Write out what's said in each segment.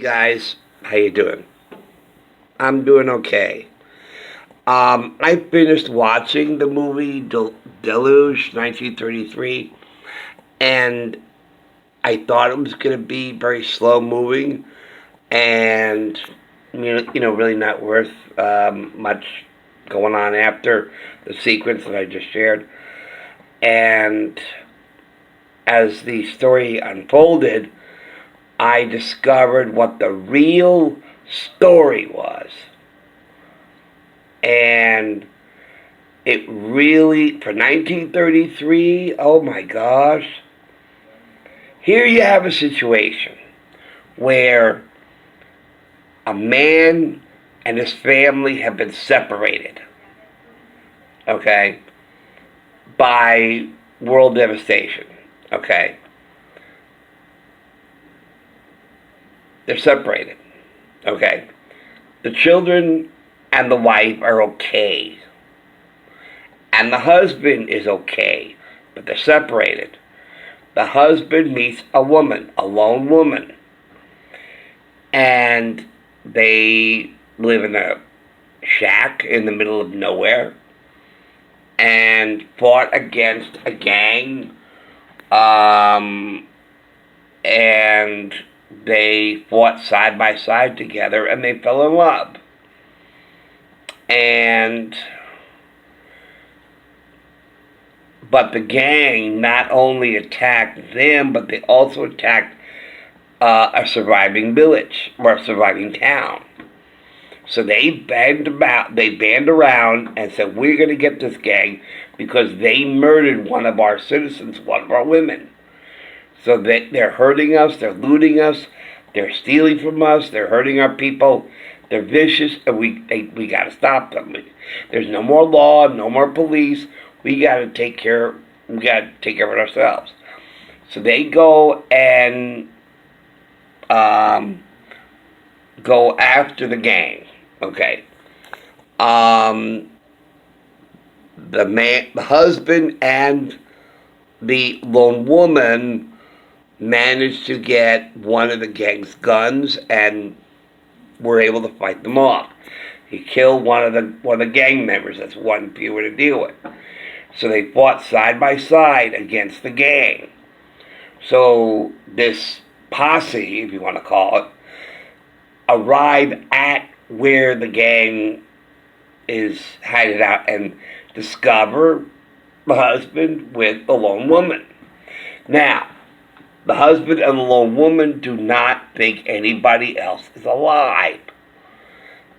Guys, how you doing? I'm doing okay. I finished watching the movie Deluge, 1933, and I thought it was going to be very slow moving and really not worth much going on after the sequence that I just shared. And as the story unfolded, I discovered what the real story was. And it really, for 1933, oh my gosh, here you have a situation where a man and his family have been separated, okay, by world devastation, okay? They're separated, okay? The children and the wife are okay, and the husband is okay, but they're separated. The husband meets a woman, a lone woman, and they live in a shack in the middle of nowhere and fought against a gang, and they fought side by side together and they fell in love. And but the gang not only attacked them, but they also attacked a surviving village or a surviving town. So they band around and said, "We're going to get this gang because they murdered one of our citizens, one of our women. So they're hurting us, they're looting us, they're stealing from us, they're hurting our people. They're vicious, and we got to stop them. There's no more law, no more police. We got to take care. We got to take care of it ourselves." So they go and go after the gang. Okay. Um, the husband, and the lone woman managed to get one of the gang's guns and were able to fight them off. He killed one of the gang members. That's one fewer to deal with. So they fought side by side against the gang. So this posse, if you want to call it, arrive at where the gang is hiding out and discover the husband with the lone woman. Now, the husband and the lone woman do not think anybody else is alive.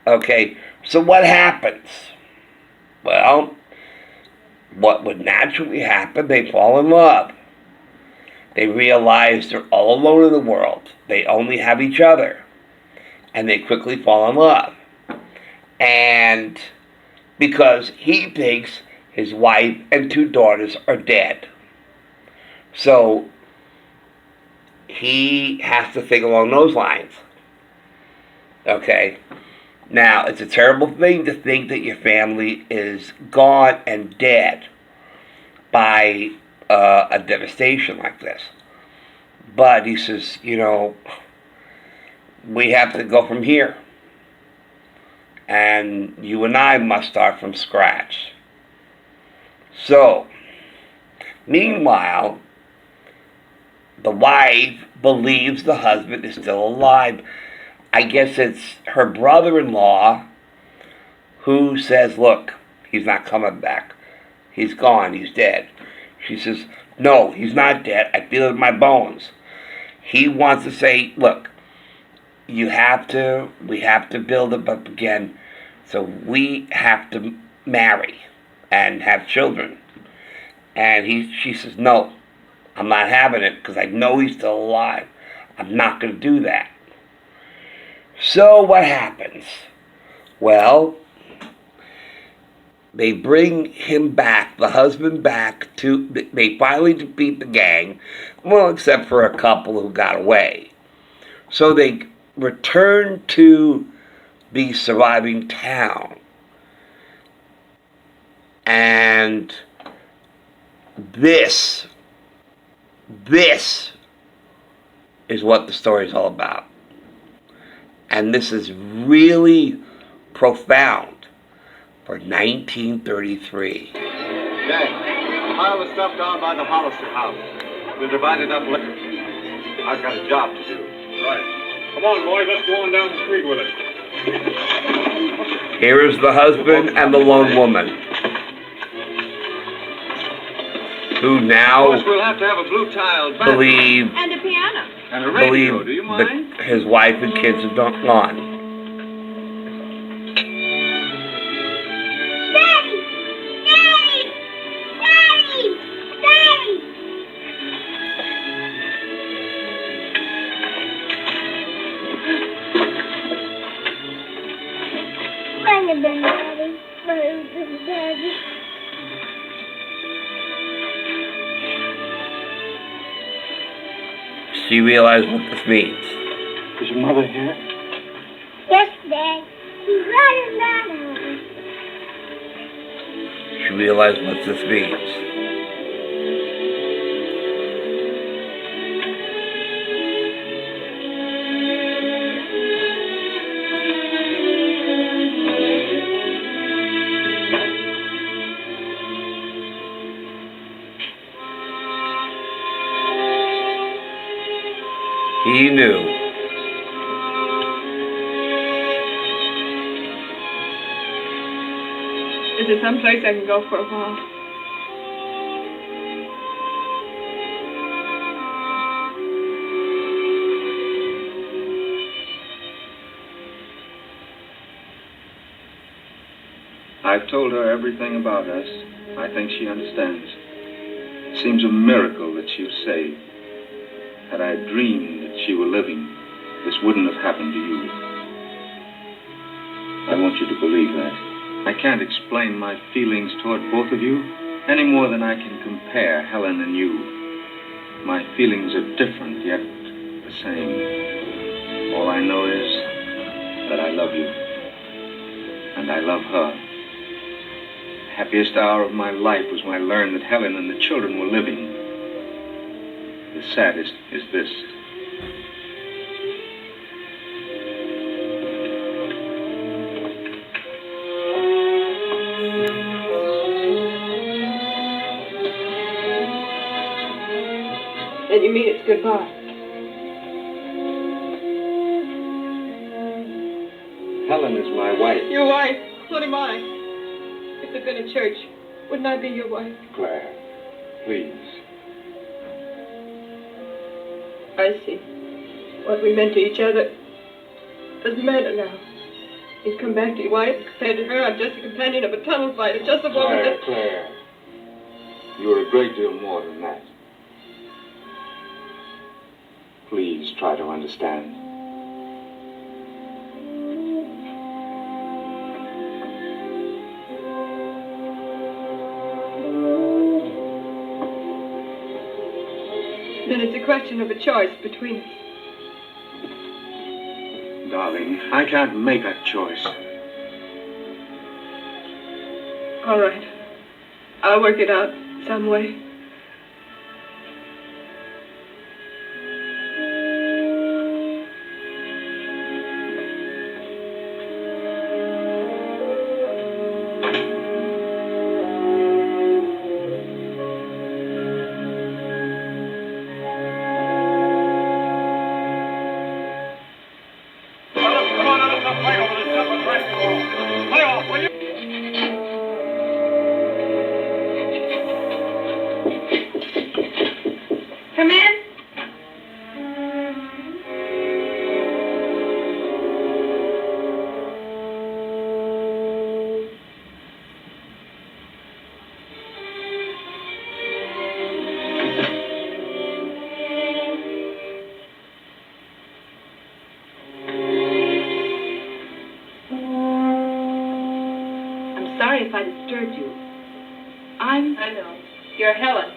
Okay, so what happens? Well, what would naturally happen, they fall in love. They realize they're all alone in the world. They only have each other. And they quickly fall in love. And because he thinks his wife and two daughters are dead. So he has to think along those lines. Okay? Now, it's a terrible thing to think that your family is gone and dead by a devastation like this. But he says, we have to go from here. And you and I must start from scratch. So, meanwhile, the wife believes the husband is still alive. I guess it's her brother-in-law who says, "Look, he's not coming back. He's gone. He's dead." She says, "No, he's not dead. I feel it in my bones." He wants to say, "Look, we have to build it up again. So we have to marry and have children." And she says, "No, I'm not having it because I know he's still alive. I'm not going to do that." So what happens? Well, they bring him back, the husband back they finally defeat the gang, well, except for a couple who got away. So they return to the surviving town. And this is what the story is all about. And this is really profound for 1933. Jack, pile the stuff down by the Hollister house. We'll divide it up later. I've got a job to do. Right. Come on, boys, let's go on down the street with it. Here is the husband and the lone woman, who now Of course, we'll have to have a blue-tiled bathroom. believe And a piano. And a radio, do you mind? that his wife and kids are gone. Daddy! Daddy! Daddy! Daddy! Bring it in, Daddy. Bring it in, Daddy. She realized what this means. Is your mother here? Yes, Dad. She's running down. She realized what this means. He knew. Is there some place I can go for a while? I've told her everything about us. I think she understands. It seems a miracle that she was saved. Had I dreamed that she were living, this wouldn't have happened to you. I want you to believe that. I can't explain my feelings toward both of you any more than I can compare Helen and you. My feelings are different, yet the same. All I know is that I love you, and I love her. The happiest hour of my life was when I learned that Helen and the children were living. The saddest is this. And you mean it's goodbye? Helen is my wife. Your wife? What am I? If there'd been a church, wouldn't I be your wife? Claire, please. I see. What we meant to each other doesn't matter now. You've come back to your wife. Compared to her, I'm just a companion of a tunnel fighter, just a woman that... Claire. You're a great deal more than that. Please try to understand. Then it's a question of a choice between us. Darling, I can't make that choice. All right. I'll work it out some way. Come in. I'm sorry if I disturbed you. I know. You're Helen.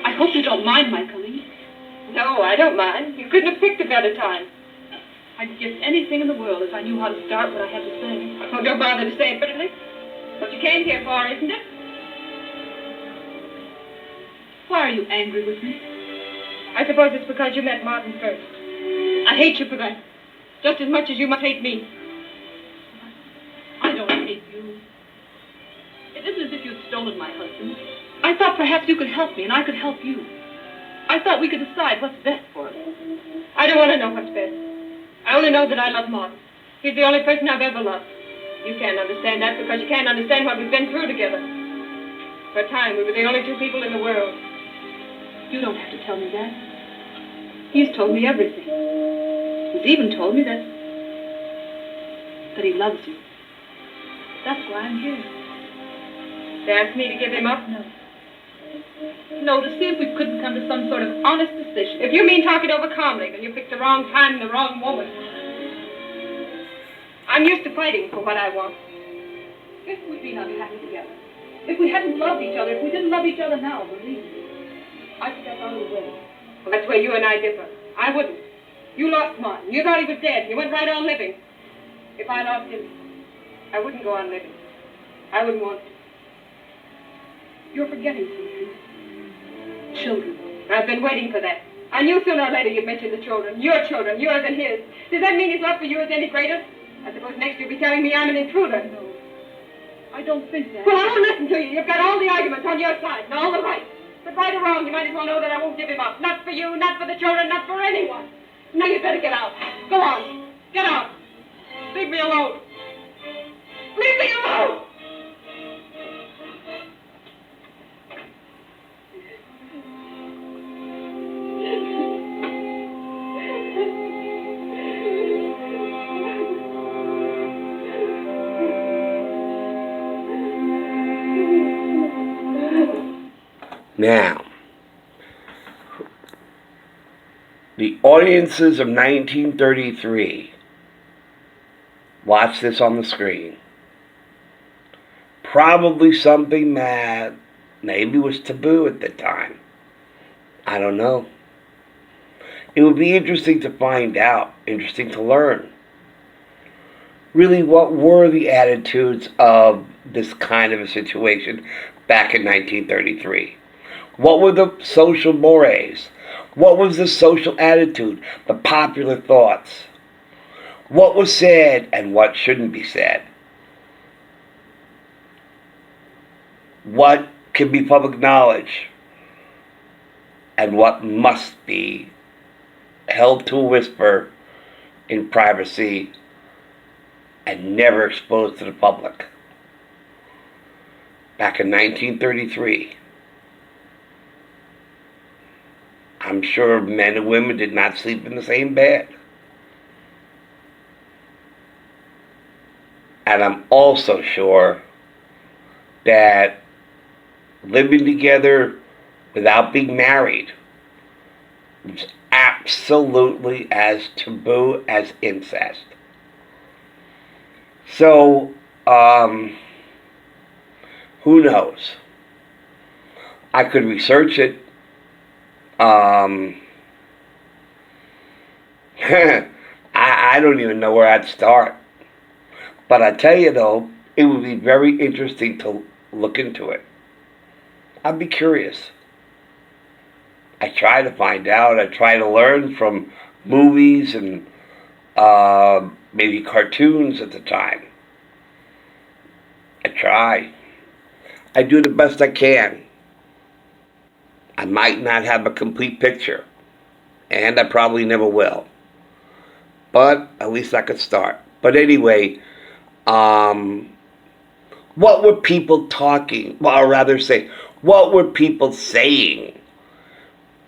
I hope you don't mind my coming. No, I don't mind. You couldn't have picked a better time. I'd give anything in the world if I knew how to start what I had to say. Oh, don't bother to say it prettily. What you came here for, isn't it? Why are you angry with me? I suppose it's because you met Martin first. I hate you for that. Just as much as you must hate me. I don't hate you. It isn't as if you'd stolen my husband. I thought perhaps you could help me and I could help you. I thought we could decide what's best for us. I don't want to know what's best. I only know that I love Martin. He's the only person I've ever loved. You can't understand that because you can't understand what we've been through together. For a time, we were the only two people in the world. You don't have to tell me that. He's told me everything. He's even told me that he loves you. That's why I'm here. They asked me to give him up? No, to see if we couldn't come to some sort of honest decision. If you mean talk it over calmly, then you picked the wrong time and the wrong woman. I'm used to fighting for what I want. If we'd been unhappy together, if we hadn't loved each other, if we didn't love each other now, believe me, I'd step out of the way. Well, that's where you and I differ. I wouldn't. You lost Martin. You thought he was dead. You went right on living. If I lost him, I wouldn't go on living. I wouldn't want to. You're forgetting something. Children. I've been waiting for that. I knew sooner or later you'd mention the children. Your children, yours and his. Does that mean his love for you is any greater? I suppose next you'll be telling me I'm an intruder. No. I don't think that. Well, I won't listen to you. You've got all the arguments on your side and all the right. But right or wrong, you might as well know that I won't give him up. Not for you, not for the children, not for anyone. Now you'd better get out. Go on. Get out. Leave me alone. Leave me alone! Now, the audiences of 1933, watch this on the screen. Probably something that maybe was taboo at the time. I don't know. It would be interesting to find out, interesting to learn. Really, what were the attitudes of this kind of a situation back in 1933? What were the social mores? What was the social attitude, the popular thoughts? What was said and what shouldn't be said? What can be public knowledge and what must be held to a whisper in privacy and never exposed to the public? Back in 1933, I'm sure men and women did not sleep in the same bed. And I'm also sure that living together without being married was absolutely as taboo as incest. So, who knows? I could research it. I don't even know where I'd start. But I tell you though, it would be very interesting to look into it. I'd be curious. I try to find out. I try to learn from movies and maybe cartoons at the time. I try. I do the best I can. I might not have a complete picture, and I probably never will. But at least I could start. But anyway, what were people talking, or rather say, what were people saying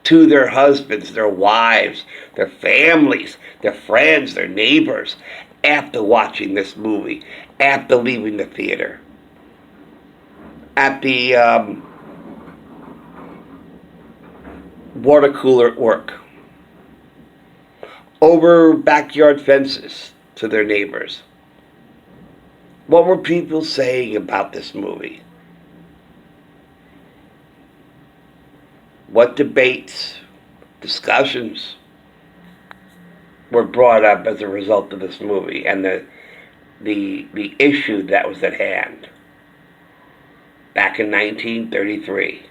to their husbands, their wives, their families, their friends, their neighbors, after watching this movie, after leaving the theater? At the water cooler at work, over backyard fences to their neighbors. What were people saying about this movie? What debates, discussions were brought up as a result of this movie and the issue that was at hand back in 1933?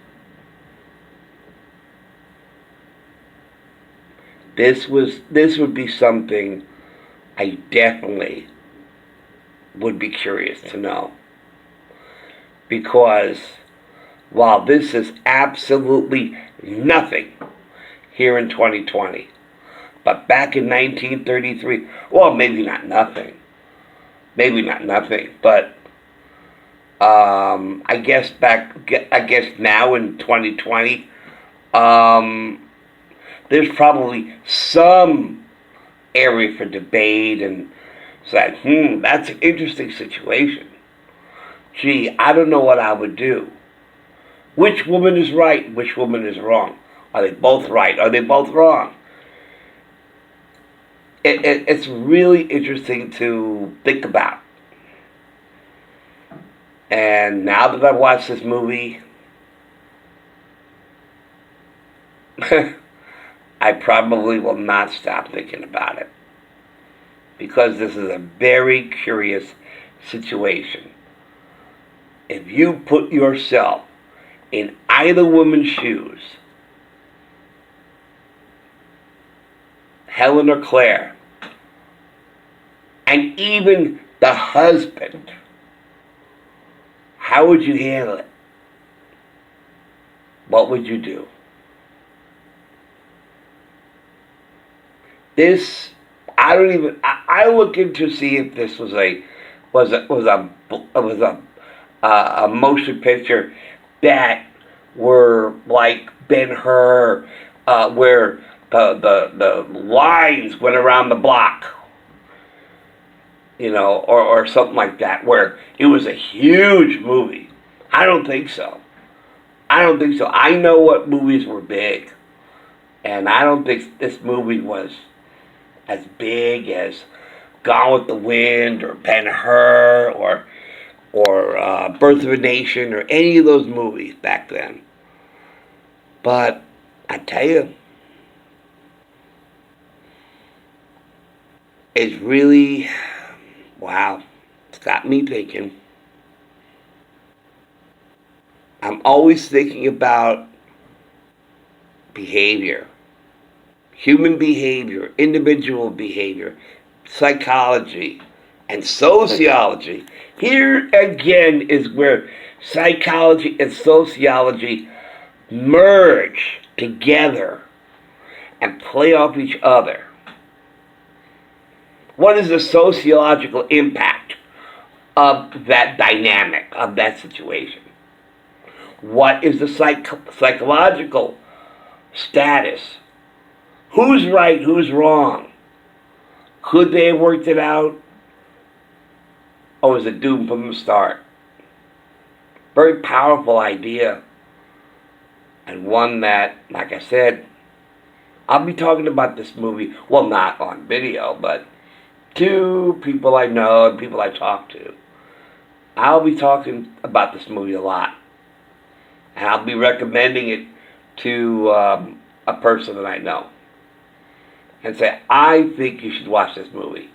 this would be something I definitely would be curious to know. Because while this is absolutely nothing here in 2020, but back in 1933, well, maybe not nothing, but I guess now in 2020, there's probably some area for debate and say, that's an interesting situation. Gee, I don't know what I would do. Which woman is right? Which woman is wrong? Are they both right? Are they both wrong? It's really interesting to think about. And now that I've watched this movie, I probably will not stop thinking about it. Because this is a very curious situation. If you put yourself in either woman's shoes, Helen or Claire, and even the husband, how would you handle it? What would you do? This, I look into see if this was a motion picture that were like Ben-Hur, where the lines went around the block, or something like that, where it was a huge movie. I don't think so. I know what movies were big, and I don't think this movie was as big as Gone with the Wind or Ben-Hur or Birth of a Nation or any of those movies back then. But I tell you, it's really, wow, it's got me thinking. I'm always thinking about behavior, human behavior, individual behavior, psychology, and sociology. Here again is where psychology and sociology merge together and play off each other. What is the sociological impact of that dynamic, of that situation? What is the psychological status? Who's right, who's wrong? Could they have worked it out? Or was it doomed from the start? Very powerful idea. And one that, like I said, I'll be talking about this movie, well, not on video, but to people I know and people I talk to. I'll be talking about this movie a lot. And I'll be recommending it to a person that I know. And say, I think you should watch this movie.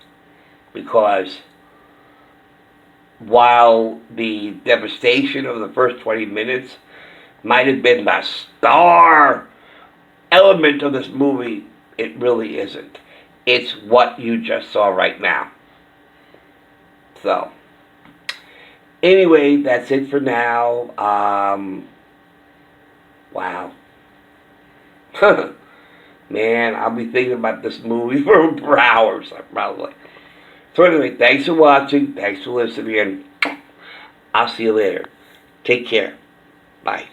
Because while the devastation of the first 20 minutes might have been the star element of this movie, it really isn't. It's what you just saw right now. So, anyway, that's it for now. Wow. Man, I'll be thinking about this movie for hours, probably. So anyway, thanks for watching. Thanks for listening. And I'll see you later. Take care. Bye.